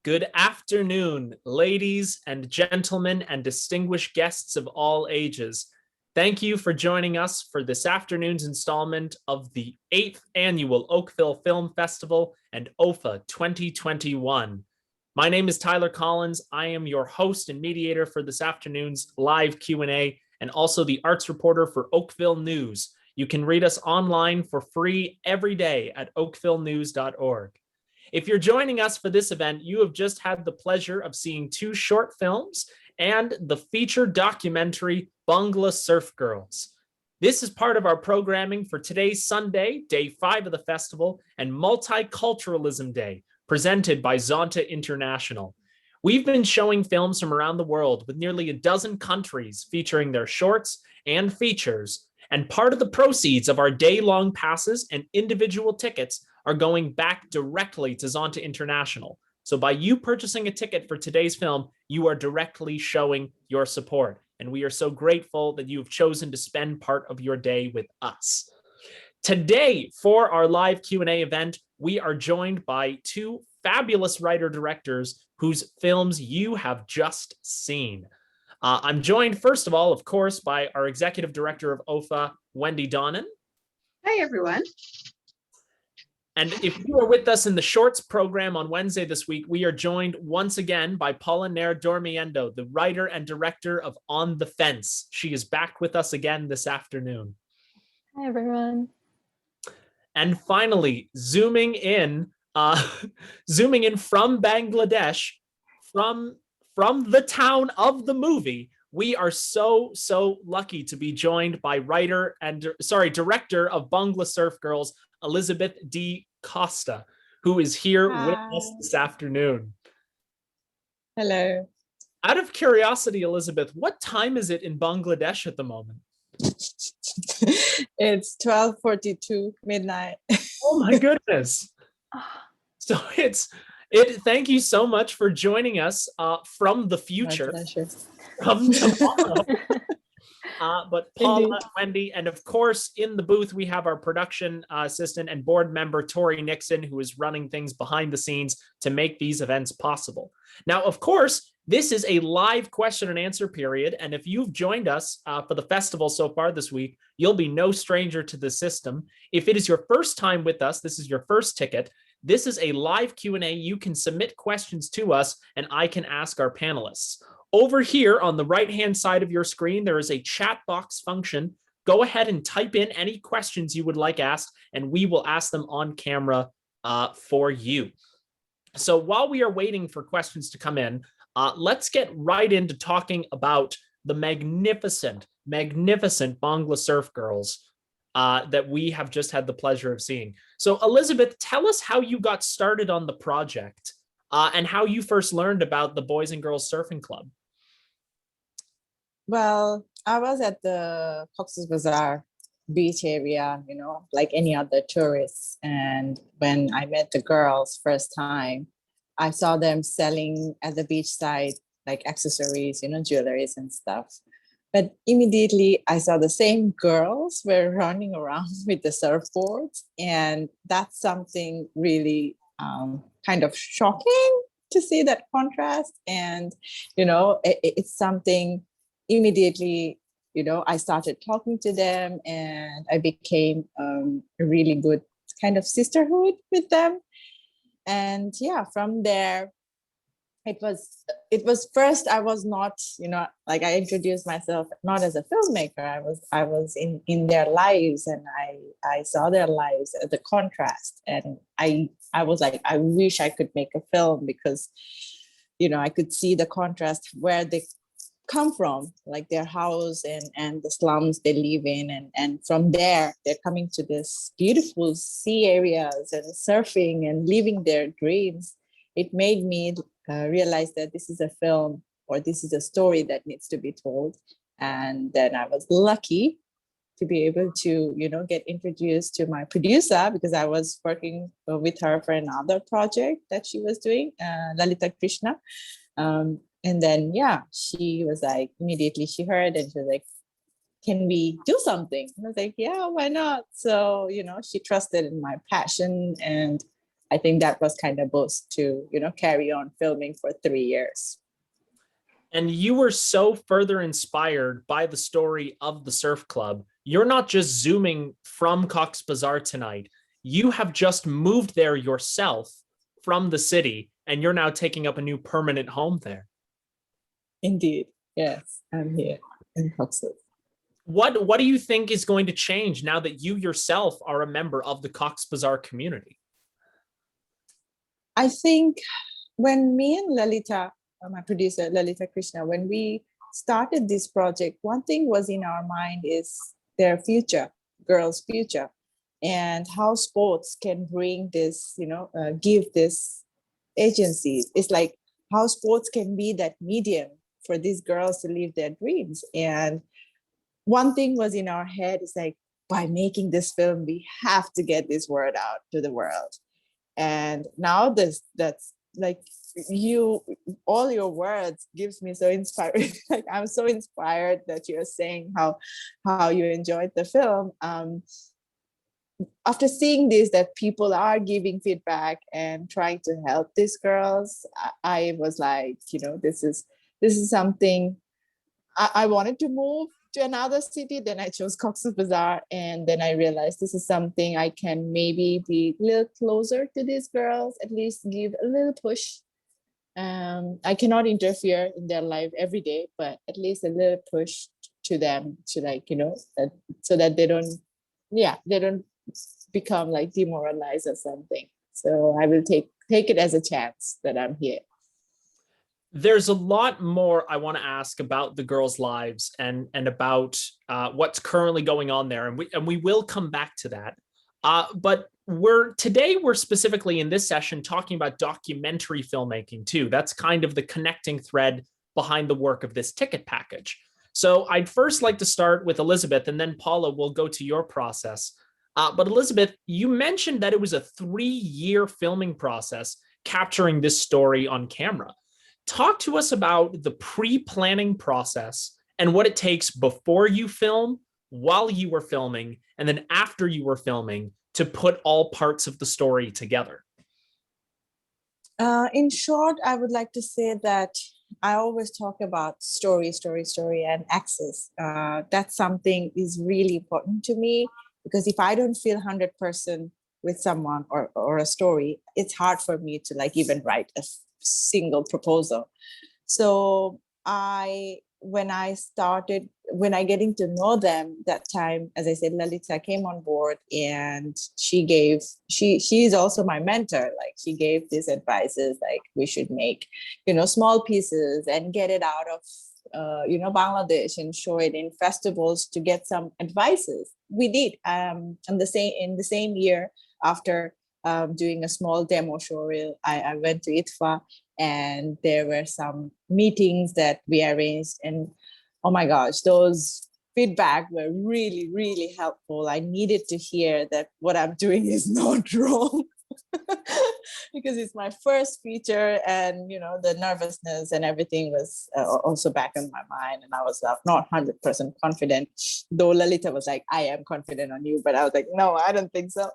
Good afternoon, ladies and gentlemen and distinguished guests of all ages. Thank you for joining us for this afternoon's installment of the 8th Annual Oakville Film Festival and OFFA 2021. My name is Tyler Collins. I am your host and mediator for this afternoon's live Q&A and also the arts reporter for Oakville News. You can read us online for free every day at oakvillenews.org. If you're joining us for this event, you have just had the pleasure of seeing two short films and the feature documentary, Bangla Surf Girls. This is part of our programming for today's Sunday, day 5 of the festival, and Multiculturalism Day, presented by Zonta International. We've been showing films from around the world with nearly a dozen countries featuring their shorts and features, and part of the proceeds of our day-long passes and individual tickets are going back directly to Zonta International. So by you purchasing a ticket for today's film, you are directly showing your support. And we are so grateful that you have chosen to spend part of your day with us. Today, for our live Q&A event, we are joined by two fabulous writer-directors whose films you have just seen. I'm joined, first of all, of course, by our executive director of OFFA, Wendy Donnan. Hi, everyone. And if you are with us in the shorts program on Wednesday this week, we are joined once again by Paula Ner Dormiendo, the writer and director of On the Fence. She is back with us again this afternoon. Hi, everyone. And finally, zooming in from Bangladesh, from the town of the movie, we are so lucky to be joined by director of Bangla Surf Girls, Elizabeth D. Costa, who is here with us this afternoon. Hello. Out of curiosity, Elizabeth, what time is it in Bangladesh at the moment? It's 12:42 midnight. Oh my goodness. So thank you so much for joining us from the future, from tomorrow. But Paula, Indeed. Wendy, and of course, in the booth, we have our production assistant and board member, Tori Nixon, who is running things behind the scenes to make these events possible. Now, of course, this is a live question and answer period. And if you've joined us for the festival so far this week, you'll be no stranger to the system. If it is your first time with us, this is your first ticket. This is a live Q&A. You can submit questions to us and I can ask our panelists. Over here on the right-hand side of your screen, there is a chat box function. Go ahead and type in any questions you would like asked, and we will ask them on camera for you. So while we are waiting for questions to come in, let's get right into talking about the magnificent Bangla Surf Girls that we have just had the pleasure of seeing. So Elizabeth, tell us how you got started on the project and how you first learned about the Boys and Girls Surfing Club. Well, I was at the Cox's Bazar beach area, like any other tourists. And when I met the girls first time, I saw them selling at the beachside, like accessories, jewelries and stuff. But immediately I saw the same girls were running around with the surfboards. And that's something really kind of shocking to see that contrast. And, it's something immediately, I started talking to them and I became a really good kind of sisterhood with them. And yeah, from there, it was first, I was not, like I introduced myself not as a filmmaker. I was in their lives and I saw their lives, the contrast. And I was like, I wish I could make a film because, I could see the contrast where they come from, like their house and the slums they live in. And from there, they're coming to this beautiful sea areas and surfing and living their dreams. It made me realize that this is a film or this is a story that needs to be told. And then I was lucky to be able to, get introduced to my producer because I was working with her for another project that she was doing, Lalita Krishna. And then, she was like, immediately she heard and she was like, can we do something? And I was like, yeah, why not? So, she trusted in my passion and I think that was kind of boost to, carry on filming for 3 years. And you were so further inspired by the story of the surf club. You're not just zooming from Cox's Bazar tonight. You have just moved there yourself from the city, and you're now taking up a new permanent home there. Indeed. Yes, I'm here in Costa. What do you think is going to change now that you yourself are a member of the Cox's Bazar community? I think when me and Lalita, my producer, Lalita Krishna, when we started this project, one thing was in our mind is their future, girls' future, and how sports can bring this, give this agency. It's like how sports can be that medium for these girls to live their dreams. And one thing was in our head is like, by making this film, we have to get this word out to the world. And now that's like all your words gives me so inspired. Like I'm so inspired that you're saying how you enjoyed the film. After seeing this, that people are giving feedback and trying to help these girls, I was like, this is something. I wanted to move to another city, then I chose Cox's Bazar, and then I realized this is something I can maybe be a little closer to these girls, at least give a little push. I cannot interfere in their life every day, but at least a little push to them to so that they don't become like demoralized or something. So I will take it as a chance that I'm here. There's a lot more I want to ask about the girls' lives and about what's currently going on there, and we will come back to that. But we're specifically in this session talking about documentary filmmaking too. That's kind of the connecting thread behind the work of this ticket package. So I'd first like to start with Elizabeth, and then Paula will go to your process. But Elizabeth, you mentioned that it was a 3-year filming process capturing this story on camera. Talk to us about the pre-planning process and what it takes before you film, while you were filming, and then after you were filming to put all parts of the story together. In short, I would like to say that I always talk about story, and access. That's something is really important to me, because if I don't feel 100% with someone or a story, it's hard for me to even write a single proposal. So when I getting to know them that time, as I said, Lalita came on board, and she is also my mentor. Like she gave these advices, like we should make, small pieces and get it out of, Bangladesh and show it in festivals to get some advices. We did, in the same year after doing a small demo show reel, I went to ITFA, and there were some meetings that we arranged, and oh my gosh, those feedback were really, really helpful. I needed to hear that what I'm doing is not wrong, because it's my first feature, and the nervousness and everything was also back in my mind, and I was not 100% confident, though Lalita was like, I am confident on you, but I was like, no, I don't think so.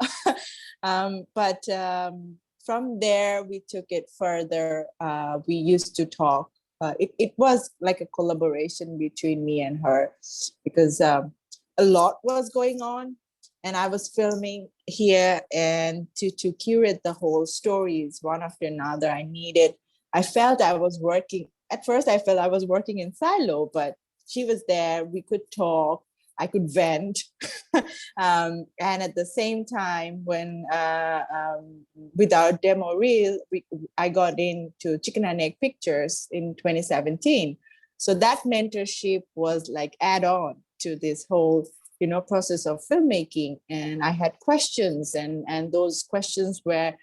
But from there, we took it further. We used to talk. It was like a collaboration between me and her, because a lot was going on, and I was filming here, and to curate the whole stories one after another, I felt I was working. At first, I felt I was working in silo, but she was there. We could talk. I could vent. And at the same time, when with our demo reel, I got into Chicken and Egg Pictures in 2017. So that mentorship was like add-on to this whole, process of filmmaking. And I had questions, and those questions were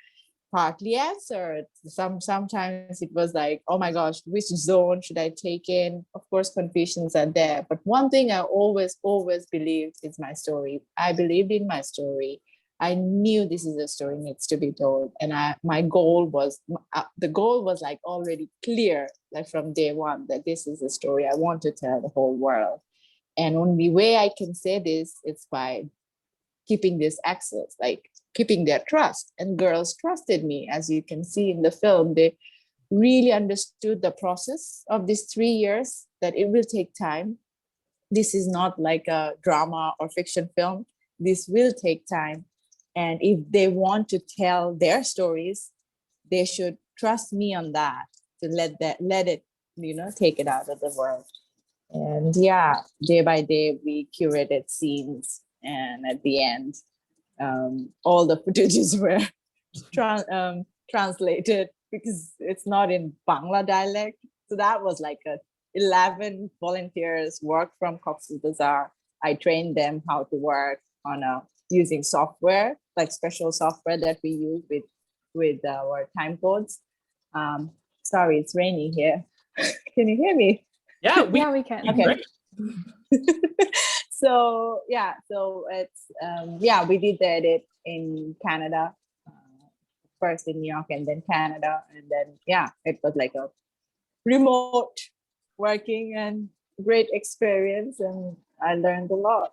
partly answered. Sometimes it was like, oh my gosh, which zone should I take in? Of course, confusions are there. But one thing I always believed is my story. I believed in my story. I knew this is a story needs to be told. And my goal was, the goal was like already clear, like from day one, that this is a story I want to tell the whole world. And only way I can say this is by keeping this access, like keeping their trust. And girls trusted me, as you can see in the film. They really understood the process of these 3 years, that it will take time. This is not like a drama or fiction film. This will take time. And if they want to tell their stories, they should trust me on that, to let it, take it out of the world. And yeah, day by day, we curated scenes. And at the end, all the footages were translated, because it's not in Bangla dialect. So that was like 11 volunteers work from Cox's Bazar. I trained them how to work on using software, like special software that we use with our time codes. Sorry, it's raining here. Can you hear me? Yeah, we can. Okay. So it's we did the edit in Canada, first in New York and then Canada, and then it was like a remote working and great experience, and I learned a lot.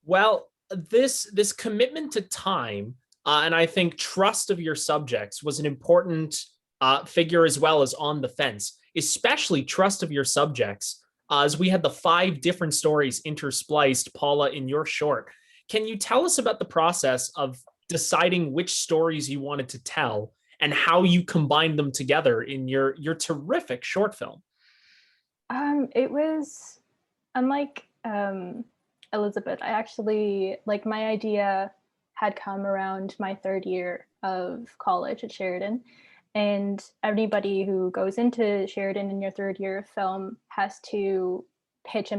Well, this commitment to time and I think trust of your subjects was an important figure, as well as on the fence, especially trust of your subjects, as we had the 5 different stories interspliced, Paula, in your short. Can you tell us about the process of deciding which stories you wanted to tell and how you combined them together in your terrific short film? It was, unlike Elizabeth, I actually, my idea had come around my 3rd year of college at Sheridan. And anybody who goes into Sheridan in your 3rd year of film has to pitch a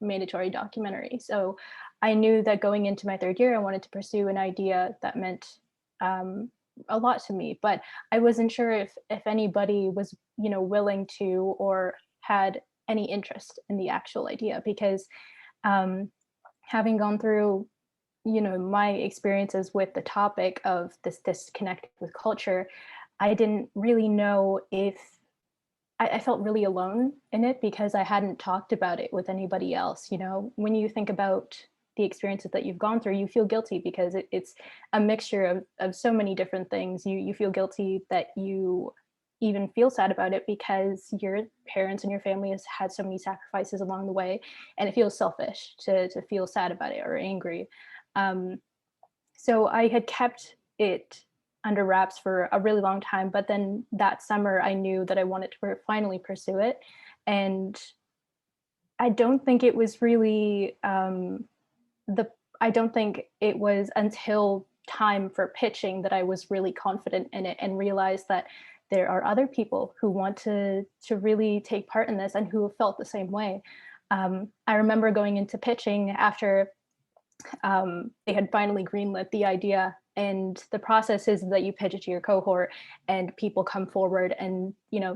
mandatory documentary. So I knew that going into my 3rd year, I wanted to pursue an idea that meant a lot to me, but I wasn't sure if anybody was, willing to or had any interest in the actual idea, because having gone through, my experiences with the topic of this disconnect with culture, I didn't really know if I felt really alone in it, because I hadn't talked about it with anybody else. When you think about the experiences that you've gone through, you feel guilty because it's a mixture of so many different things. You feel guilty that you even feel sad about it because your parents and your family has had so many sacrifices along the way, and it feels selfish to feel sad about it or angry. So I had kept it under wraps for a really long time, but then that summer I knew that I wanted to finally pursue it. And I don't think it was really I don't think it was until time for pitching that I was really confident in it and realized that there are other people who want to really take part in this and who have felt the same way. I remember going into pitching after they had finally greenlit the idea, and the process is that you pitch it to your cohort and people come forward and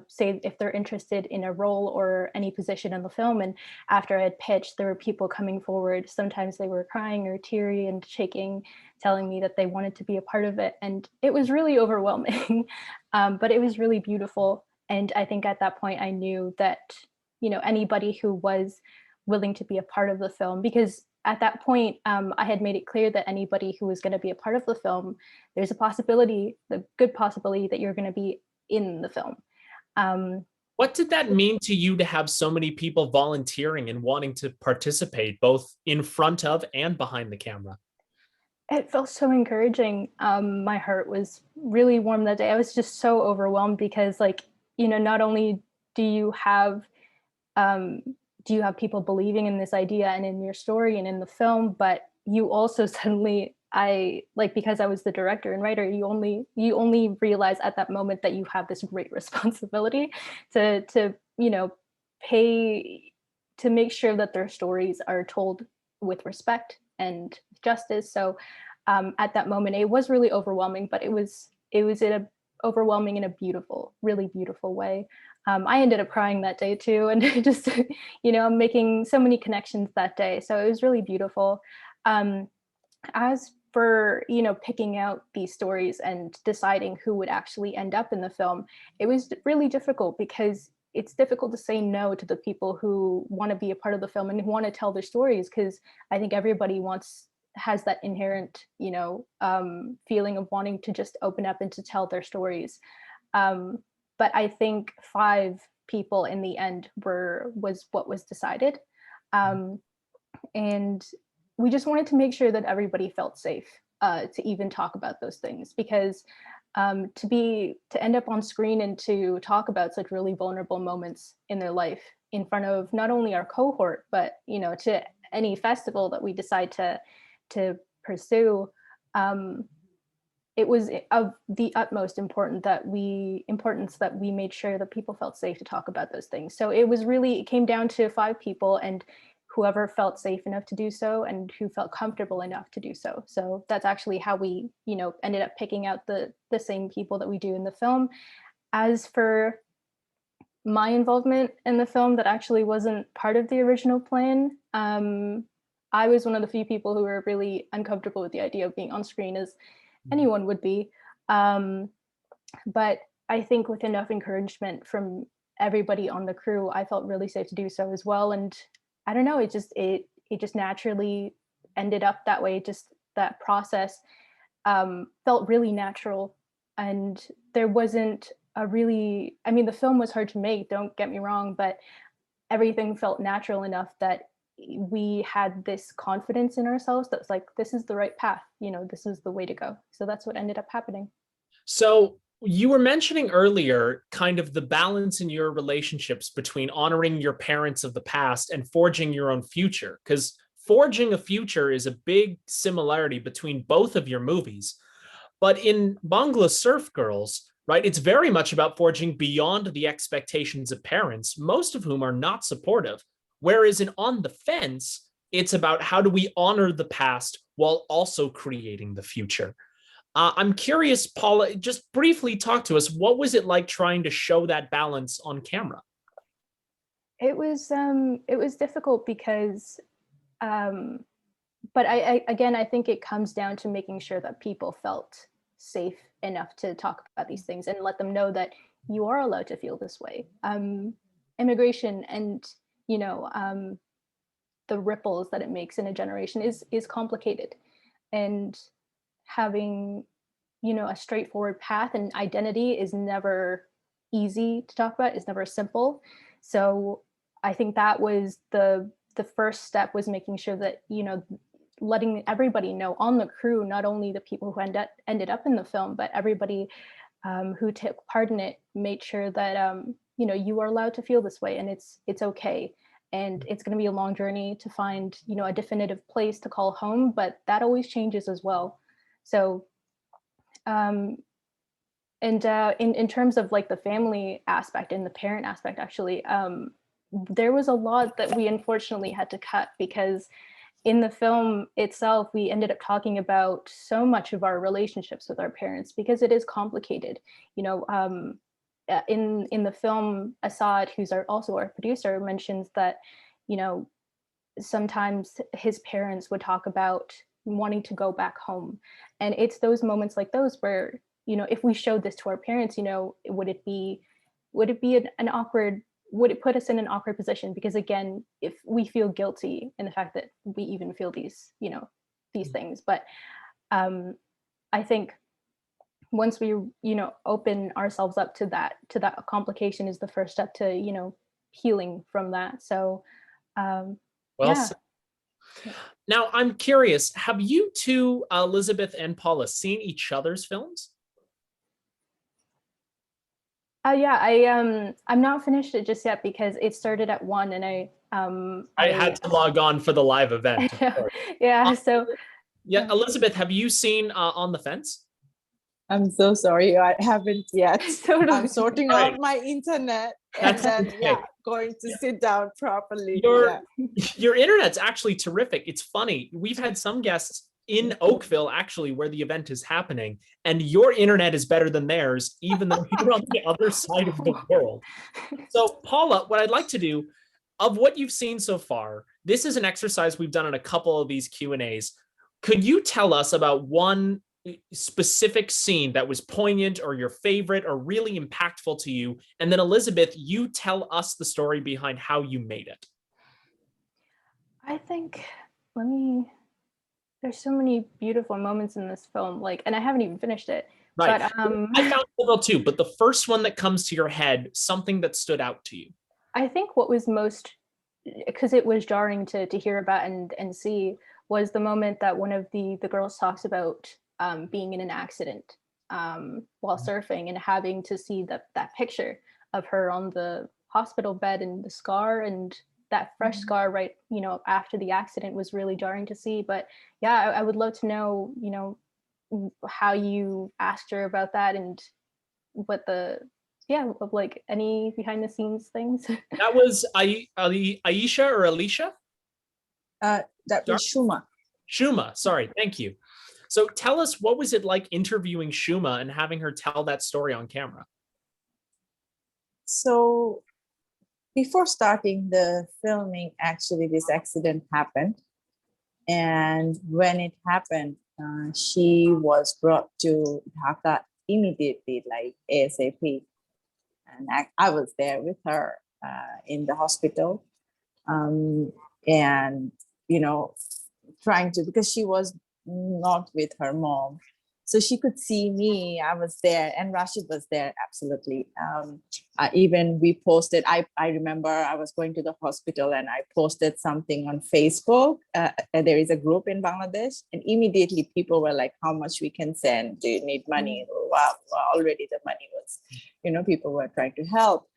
say if they're interested in a role or any position in the film. And after I had pitched, there were people coming forward. Sometimes they were crying or teary and shaking, telling me that they wanted to be a part of it, and it was really overwhelming. But it was really beautiful. And I think at that point I knew that anybody who was willing to be a part of the film, because at that point, I had made it clear that anybody who was going to be a part of the film, there's the good possibility that you're going to be in the film. What did that mean to you to have so many people volunteering and wanting to participate, both in front of and behind the camera? It felt so encouraging. My heart was really warm that day. I was just so overwhelmed because, not only do you have people believing in this idea and in your story and in the film, but you also suddenly, because I was the director and writer, you only realize at that moment that you have this great responsibility to pay, to make sure that their stories are told with respect and justice. So at that moment, it was really overwhelming, but it was overwhelming in a beautiful, really beautiful way. I ended up crying that day too, and just making so many connections that day. So it was really beautiful. As for picking out these stories and deciding who would actually end up in the film, it was really difficult because it's difficult to say no to the people who want to be a part of the film and who want to tell their stories, because I think everybody wants has that inherent, feeling of wanting to just open up and to tell their stories. But I think 5 people in the end was what was decided. And we just wanted to make sure that everybody felt safe to even talk about those things, because to end up on screen and to talk about such really vulnerable moments in their life in front of not only our cohort, but to any festival that we decide to pursue, it was of the utmost importance that we made sure that people felt safe to talk about those things. So it came down to 5 people, and whoever felt safe enough to do so and who felt comfortable enough to do so. So that's actually how we, ended up picking out the same people that we do in the film. As for my involvement in the film, that actually wasn't part of the original plan. I was one of the few people who were really uncomfortable with the idea of being on screen, as anyone would be. But I think with enough encouragement from everybody on the crew, I felt really safe to do so as well. And I don't know, it just naturally ended up that way. Just that process felt really natural, and there wasn't the film was hard to make, don't get me wrong, but everything felt natural enough that we had this confidence in ourselves that's like, this is the right path, this is the way to go. So that's what ended up happening. So you were mentioning earlier kind of the balance in your relationships between honoring your parents of the past and forging your own future, because forging a future is a big similarity between both of your movies. But in Bangla Surf Girls, right, it's very much about forging beyond the expectations of parents, most of whom are not supportive. Whereas in On the Fence, it's about how do we honor the past while also creating the future. I'm curious, Paula, just briefly talk to us. What was it like trying to show that balance on camera? It was difficult because, but I think it comes down to making sure that people felt safe enough to talk about these things and let them know that you are allowed to feel this way. Immigration and, the ripples that it makes in a generation is complicated, and having a straightforward path and identity is never easy to talk about, is never simple. So I think that was the first step, was making sure that letting everybody know on the crew, not only the people who ended up in the film, but everybody who took part in it, made sure that you are allowed to feel this way, and it's okay. And it's going to be a long journey to find a definitive place to call home, but that always changes as well. So and in terms of like the family aspect and the parent aspect, actually, there was a lot that we unfortunately had to cut, because in the film itself, we ended up talking about so much of our relationships with our parents, because it is complicated. In the film, Assad, who's also our producer, mentions that, sometimes his parents would talk about wanting to go back home. And it's those moments like those where, if we showed this to our parents, would it be an awkward, would it put us in an awkward position? Because again, if we feel guilty in the fact that we even feel these things. But I think once we, open ourselves up to that complication is the first step to, healing from that. So, yeah. Now I'm curious, have you two, Elizabeth and Paula, seen each other's films? Yeah, I'm not finished it just yet because it started at 1 and I had to log on for the live event. Yeah, so. Yeah, Elizabeth, have you seen On the Fence? I'm so sorry, I haven't yet. Totally. I'm sorting out my internet and then going to sit down properly. Your internet's actually terrific. It's funny. We've had some guests in Oakville, actually, where the event is happening, and your internet is better than theirs, even though you're on the other side of the world. So, Paula, what I'd like to do, of what you've seen so far, this is an exercise we've done in a couple of these Q&As. Could you tell us about one specific scene that was poignant or your favorite or really impactful to you? And then Elizabeth, you tell us the story behind how you made it. I think, let me There's so many beautiful moments in this film, like, and I haven't even finished it. Right. But I found several too, but the first one that comes to your head, something that stood out to you. I think what was most, because it was jarring to hear about and see, was the moment that one of the girls talks about being in an accident while surfing and having to see that picture of her on the hospital bed and the scar, and that fresh scar right, you know, after the accident was really jarring to see. But yeah, I would love to know, you know, how you asked her about that and what the, yeah, like any behind the scenes things. That was Aisha or Alicia? That was Shuma. Shuma, sorry, thank you. So tell us, what was it like interviewing Shuma and having her tell that story on camera? So before starting the filming, actually, this accident happened. And when it happened, she was brought to Dhaka immediately, like ASAP. And I was there with her in the hospital. And, you know, trying to, because she was not with her mom. So she could see me. I was there, and Rashid was there, absolutely. Even we posted, I remember I was going to the hospital and I posted something on Facebook. There is a group in Bangladesh, and immediately people were like, how much we can send? Do you need money? Wow, already the money was, you know, people were trying to help.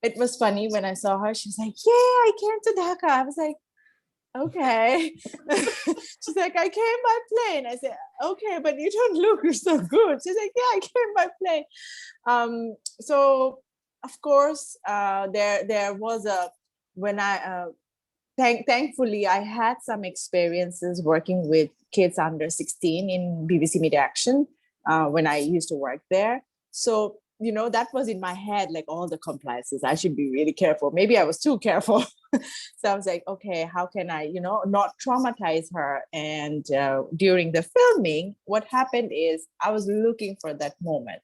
It was funny when I saw her, she was like, yeah, I came to Dhaka. I was like, okay. She's like, I came by plane. I said, okay, but you don't look so good. She's like, yeah, I came by plane. So of course, there was a, when I, thankfully, I had some experiences working with kids under 16 in BBC Media Action when I used to work there. So, you know, that was in my head, like all the compliances. I should be really careful. Maybe I was too careful. So I was like, okay, how can I, you know, not traumatize her? And during the filming, what happened is I was looking for that moment.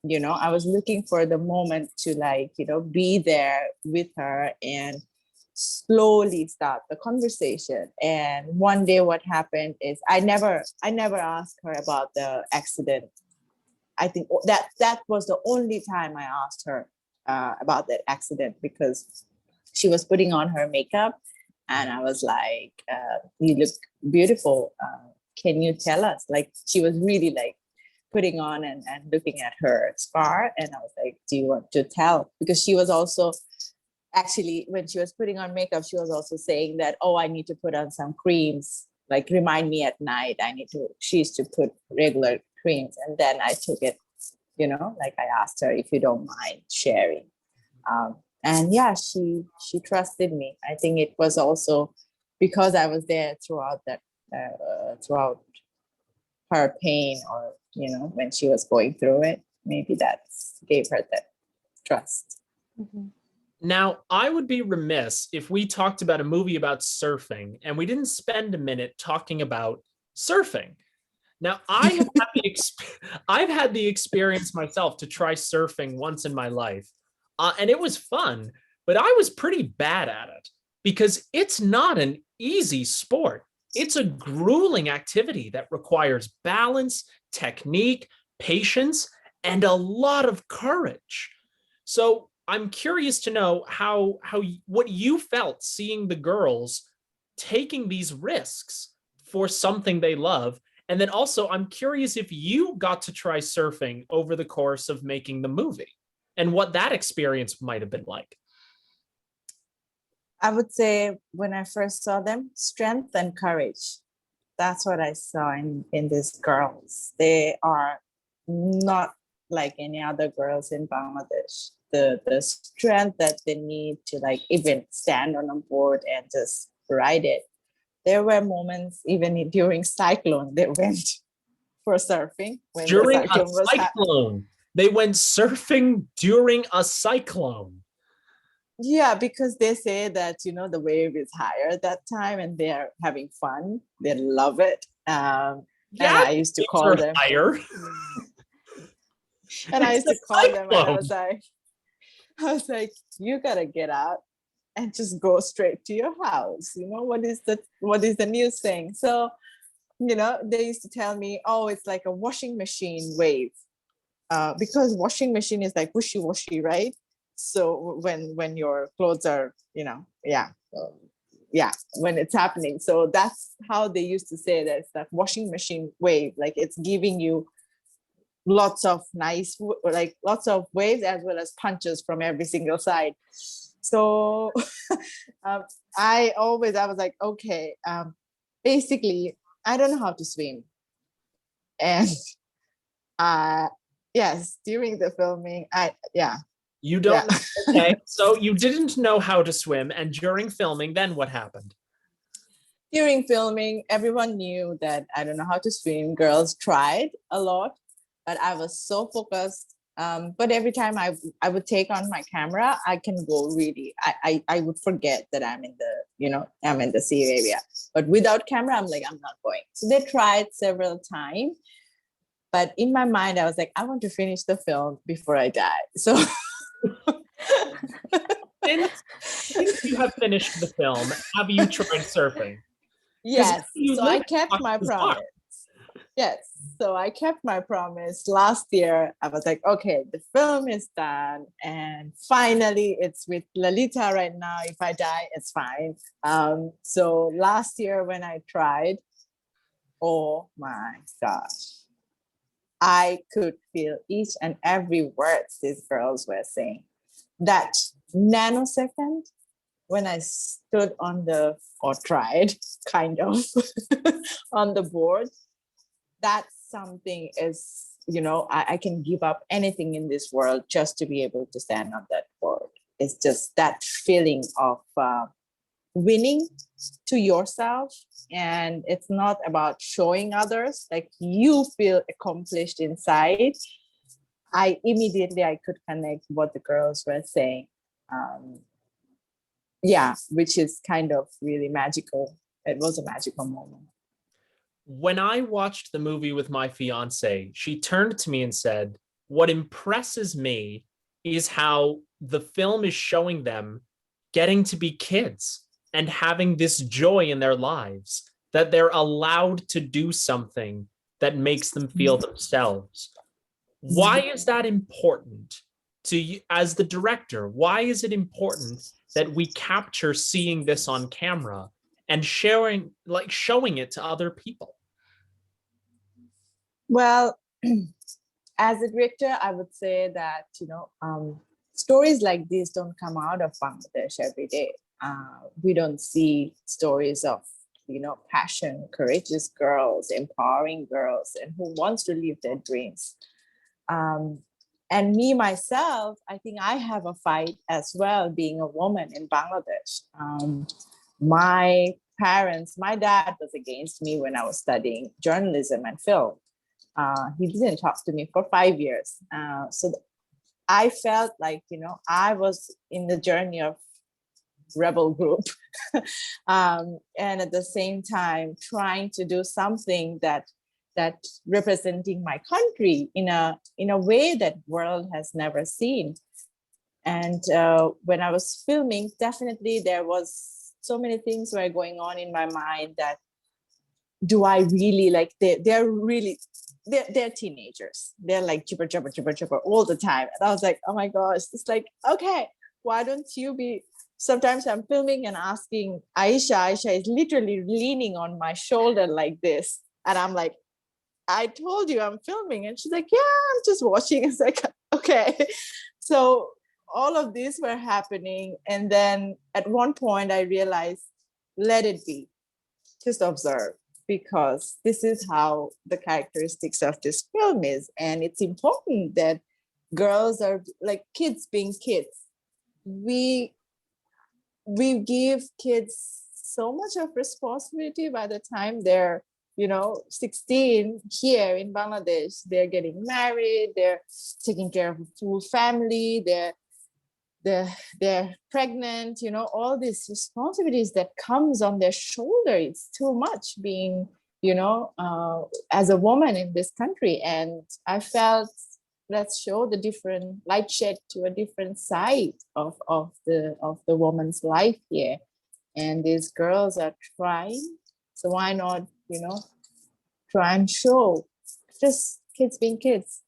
You know, I was looking for the moment to, like, you know, be there with her and slowly start the conversation. And one day what happened is I never asked her about the accident. I think that was the only time I asked her about that accident, because she was putting on her makeup and I was like, you look beautiful. Can you tell us? Like, she was really like putting on and looking at her scar. And I was like, do you want to tell? Because she was also, actually, when she was putting on makeup, she was also saying that, oh, I need to put on some creams, like remind me at night. She used to put regular creams. And then I took it, you know, like I asked her if you don't mind sharing. And yeah, she trusted me. I think it was also because I was there throughout that, throughout her pain, or, you know, when she was going through it, maybe that gave her that trust. Mm-hmm. Now, I would be remiss if we talked about a movie about surfing and we didn't spend a minute talking about surfing. Now, I've had the experience myself to try surfing once in my life, and it was fun, but I was pretty bad at it because it's not an easy sport. It's a grueling activity that requires balance, technique, patience, and a lot of courage. So I'm curious to know what you felt seeing the girls taking these risks for something they love. And then also, I'm curious if you got to try surfing over the course of making the movie and what that experience might have been like. I would say when I first saw them, strength and courage. That's what I saw in these girls. They are not like any other girls in Bangladesh. The strength that they need to, like, even stand on a board and just ride it. There were moments even during cyclone they went for surfing when during the cyclone a cyclone. They went surfing during a cyclone. Yeah, because they say that, you know, the wave is higher at that time and they're having fun. They love it. And I used to call them higher. And I used to call them and I was like, you gotta get out. and just go straight to your house. What is the news saying? So, they used to tell me, oh, it's like a washing machine wave. Because washing machine is like wishy-washy, right? So when your clothes are, when it's happening. So that's how they used to say that, it's that washing machine wave, like it's giving you lots of lots of waves as well as punches from every single side. So I was like, okay, basically, I don't know how to swim. And yes, during the filming, You don't know. Okay, so you didn't know how to swim, and during filming, then what happened? During filming, everyone knew that I don't know how to swim. Girls tried a lot, but I was so focused. But every time I would take on my camera, I can go really, I would forget that I'm in the sea area. But without camera, I'm like, I'm not going. So they tried several times. But in my mind, I was like, I want to finish the film before I die. So since you have finished the film, have you tried surfing? Yes. So I kept my promise. Yes. So I kept my promise. Last year, I was like, okay, the film is done. And finally, it's with Lalita right now. If I die, it's fine. So last year when I tried, oh my gosh, I could feel each and every word these girls were saying. That nanosecond when I stood tried kind of on the board, that something is, I can give up anything in this world just to be able to stand on that board. It's just that feeling of winning to yourself. And it's not about showing others, like you feel accomplished inside. I could connect what the girls were saying. Which is kind of really magical. It was a magical moment. When I watched the movie with my fiance, she turned to me and said, what impresses me is how the film is showing them getting to be kids and having this joy in their lives, that they're allowed to do something that makes them feel themselves. Why is that important to you as the director? Why is it important that we capture seeing this on camera and showing it to other people? Well, as a director, I would say that, stories like this don't come out of Bangladesh every day. We don't see stories of, passion, courageous girls, empowering girls, and who wants to live their dreams. And me, myself, I think I have a fight as well, being a woman in Bangladesh. My dad was against me when I was studying journalism and film. He didn't talk to me for 5 years. So I felt like, I was in the journey of rebel group. And at the same time, trying to do something that representing my country in a way that world has never seen. And when I was filming, definitely there was so many things were going on in my mind that, do I really they're teenagers. They're like jibber, jabber, jibber, jabber all the time. And I was like, oh my gosh, it's like, okay, why don't you be, sometimes I'm filming and asking Aisha is literally leaning on my shoulder like this. And I'm like, I told you I'm filming. And she's like, yeah, I'm just watching. It's like, okay. So all of these were happening. And then at one point I realized, let it be, just observe, because this is how the characteristics of this film is. And it's important that girls are like kids being kids. We give kids so much of responsibility by the time they're 16 here in Bangladesh. They're getting married, they're taking care of a full family, they're pregnant, all these responsibilities that comes on their shoulder. It's too much being, as a woman in this country. And I felt let's show the different light shed to a different side of the woman's life here. And these girls are trying, so why not, try and show just kids being kids.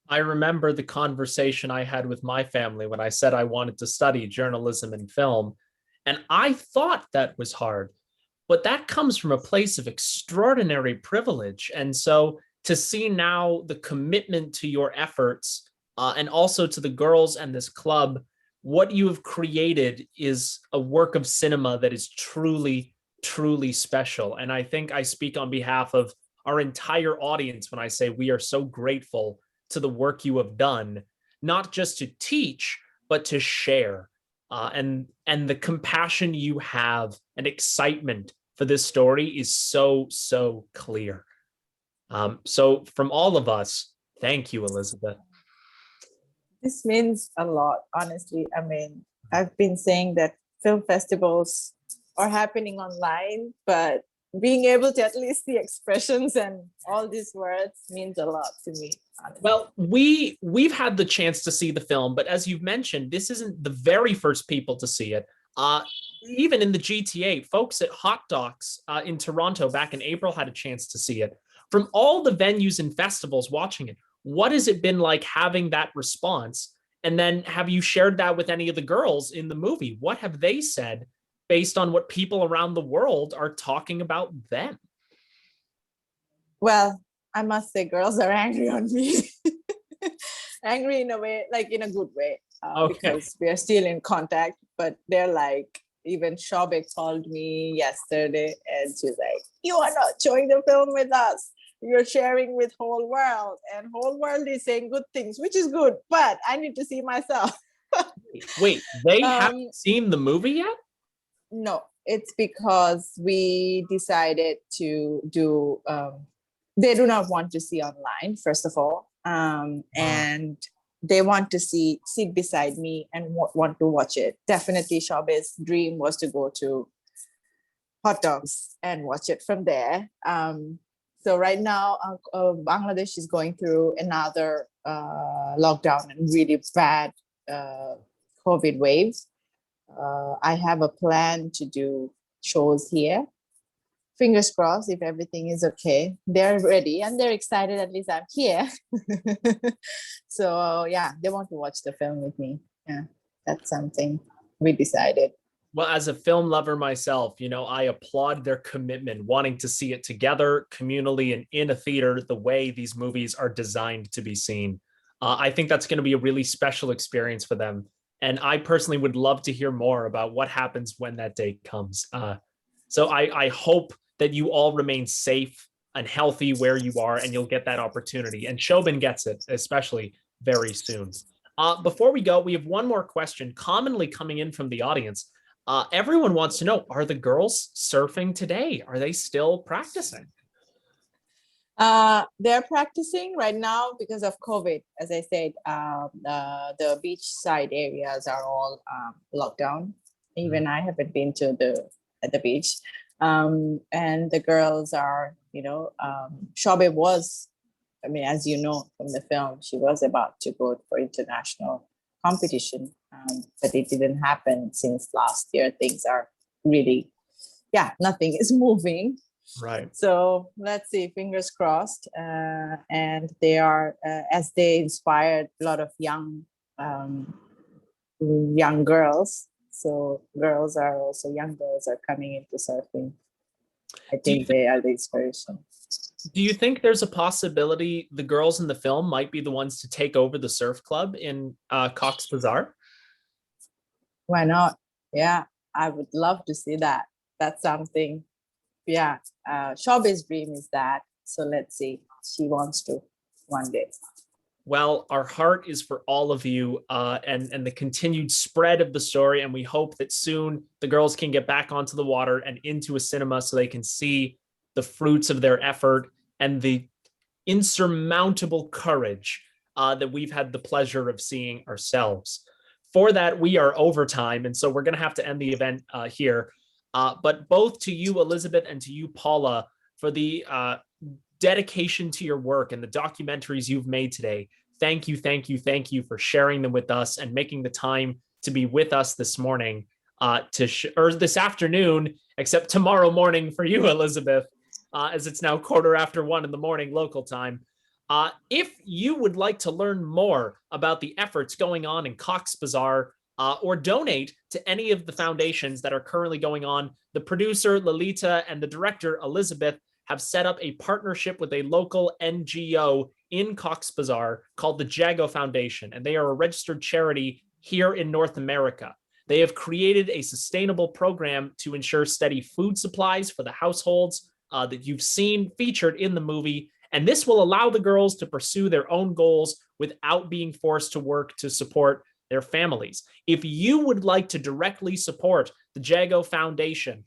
I remember the conversation I had with my family when I said I wanted to study journalism and film. And I thought that was hard, but that comes from a place of extraordinary privilege. And so to see now the commitment to your efforts and also to the girls and this club, what you have created is a work of cinema that is truly, truly special. And I think I speak on behalf of our entire audience when I say we are so grateful to the work you have done, not just to teach, but to share. And the compassion you have and excitement for this story is so, so clear. So from all of us, thank you, Elizabeth. This means a lot, honestly. I mean, I've been saying that film festivals are happening online, but being able to at least see expressions and all these words means a lot to me, honestly. Well, we've had the chance to see the film, but as you've mentioned, this isn't the very first people to see it. Even in the GTA, folks at Hot Docs in Toronto back in April had a chance to see it. From all the venues and festivals watching it, what has it been like having that response? And then have you shared that with any of the girls in the movie? What have they said based on what people around the world are talking about them? Well, I must say girls are angry on me. Angry in a way, like in a good way, because we are still in contact, but they're like, even Shobe called me yesterday and she's like, you are not showing the film with us. You're sharing with whole world, and whole world is saying good things, which is good, but I need to see myself. Wait, they haven't seen the movie yet? No, it's because we decided to do, they do not want to see online, first of all. And they want to sit beside me and want to watch it. Definitely Shobe's dream was to go to Hot Dogs and watch it from there. So right now, Bangladesh is going through another lockdown and really bad COVID wave. I have a plan to do shows here. Fingers crossed, if everything is okay. They're ready and they're excited, at least I'm here. So yeah, they want to watch the film with me. Yeah, that's something we decided. Well, as a film lover myself, I applaud their commitment, wanting to see it together, communally, and in a theater the way these movies are designed to be seen. I think that's going to be a really special experience for them. And I personally would love to hear more about what happens when that day comes. So I hope that you all remain safe and healthy where you are, and you'll get that opportunity. And Shobin gets it, especially very soon. Before we go, we have one more question commonly coming in from the audience. Everyone wants to know, are the girls surfing today? Are they still practicing? They're practicing right now because of COVID. As I said, the beachside areas are all locked down. Even I haven't been to the beach. And the girls are, Shobe was, as you know from the film, she was about to go for international competition, but it didn't happen since last year. Things are really, nothing is moving. Right. So let's see, fingers crossed. And they are, as they inspired a lot of young girls. So young girls are coming into surfing. I think they are the inspiration. Do you think there's a possibility the girls in the film might be the ones to take over the surf club in Cox's Bazar? Why not? Yeah, I would love to see that. That's something. Yeah, Shobe's dream is that. So let's see. She wants to one day. Well, our heart is for all of you and the continued spread of the story. And we hope that soon the girls can get back onto the water and into a cinema so they can see the fruits of their effort and the insurmountable courage that we've had the pleasure of seeing ourselves. For that, we are over time. And so we're going to have to end the event here. But both to you, Elizabeth, and to you, Paula, for the dedication to your work and the documentaries you've made today. Thank you, thank you, thank you for sharing them with us and making the time to be with us this morning, or this afternoon, except tomorrow morning for you, Elizabeth, as it's now 1:15 in the morning local time. If you would like to learn more about the efforts going on in Cox's Bazar, or donate to any of the foundations that are currently going on, the producer, Lolita, and the director, Elizabeth, have set up a partnership with a local NGO in Cox's Bazar called the Jago Foundation, and they are a registered charity here in North America. They have created a sustainable program to ensure steady food supplies for the households that you've seen featured in the movie, and this will allow the girls to pursue their own goals without being forced to work to support their families. If you would like to directly support the Jago Foundation,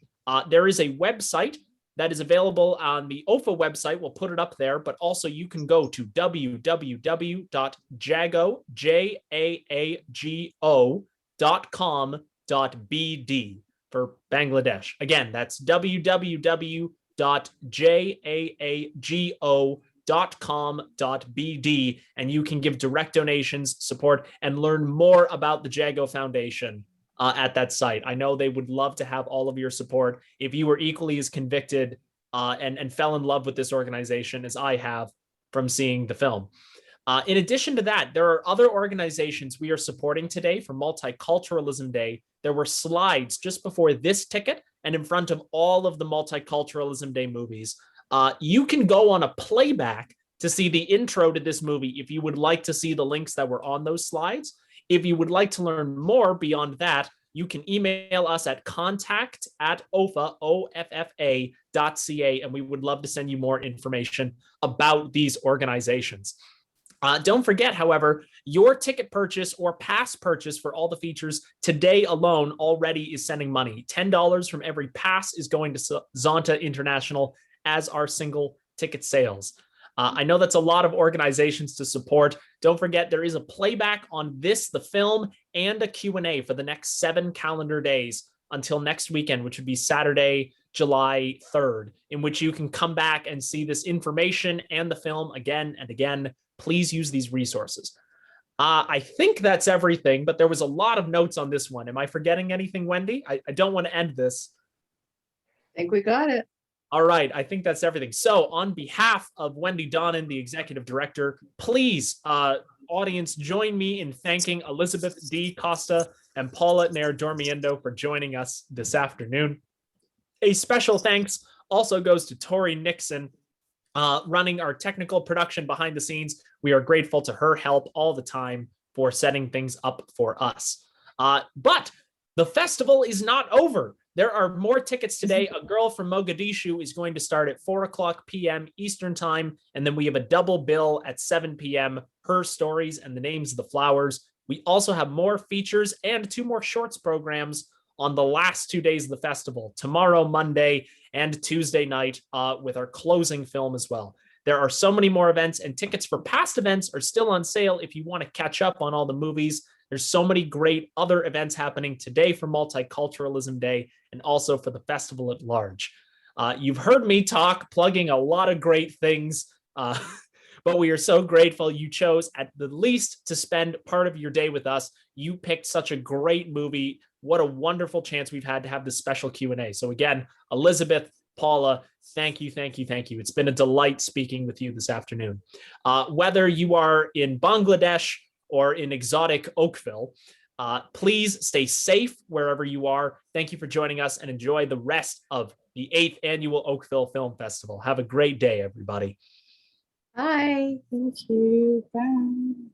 there is a website that is available on the OFFA website. We'll put it up there, but also you can go to www.jago.com.bd for Bangladesh. Again, that's www.jaago.com.bd, and you can give direct donations, support, and learn more about the Jago Foundation at that site. I know they would love to have all of your support. If you were equally as convicted and fell in love with this organization as I have from seeing the film. In addition to that, there are other organizations we are supporting today for Multiculturalism Day. There were slides just before this ticket and in front of all of the Multiculturalism Day movies. You can go on a playback to see the intro to this movie if you would like to see the links that were on those slides. If you would like to learn more beyond that, you can email us at contact@offa.ca, and we would love to send you more information about these organizations. Don't forget, however, your ticket purchase or pass purchase for all the features today alone already is sending money. $10 from every pass is going to Zonta International as our single ticket sales. I know that's a lot of organizations to support. Don't forget, there is a playback on this, the film, and a Q&A for the next 7 calendar days until next weekend, which would be Saturday, July 3rd, in which you can come back and see this information and the film again and again. Please use these resources. I think that's everything, but there was a lot of notes on this one. Am I forgetting anything, Wendy? I don't want to end this. I think we got it. All right, I think that's everything. So on behalf of Wendy Donnan, the executive director, please, audience, join me in thanking Elizabeth D. Costa and Paula Ner Dormiendo for joining us this afternoon. A special thanks also goes to Tori Nixon, running our technical production behind the scenes. We are grateful to her help all the time for setting things up for us. But the festival is not over. There are more tickets today. A Girl from Mogadishu is going to start at 4:00 p.m. Eastern time. And then we have a double bill at 7 p.m. Her Stories and the Names of the Flowers. We also have more features and 2 more shorts programs on the last 2 days of the festival, tomorrow, Monday, and Tuesday night, with our closing film as well. There are so many more events, and tickets for past events are still on sale if you want to catch up on all the movies. There's so many great other events happening today for Multiculturalism Day and also for the festival at large. You've heard me talk, plugging a lot of great things, but we are so grateful you chose at the least to spend part of your day with us. You picked such a great movie. What a wonderful chance we've had to have this special Q&A. So again, Elizabeth, Paula, thank you, thank you, thank you. It's been a delight speaking with you this afternoon. Whether you are in Bangladesh or in exotic Oakville, please stay safe wherever you are. Thank you for joining us and enjoy the rest of the 8th Annual Oakville Film Festival. Have a great day, everybody. Bye. Thank you. Bye.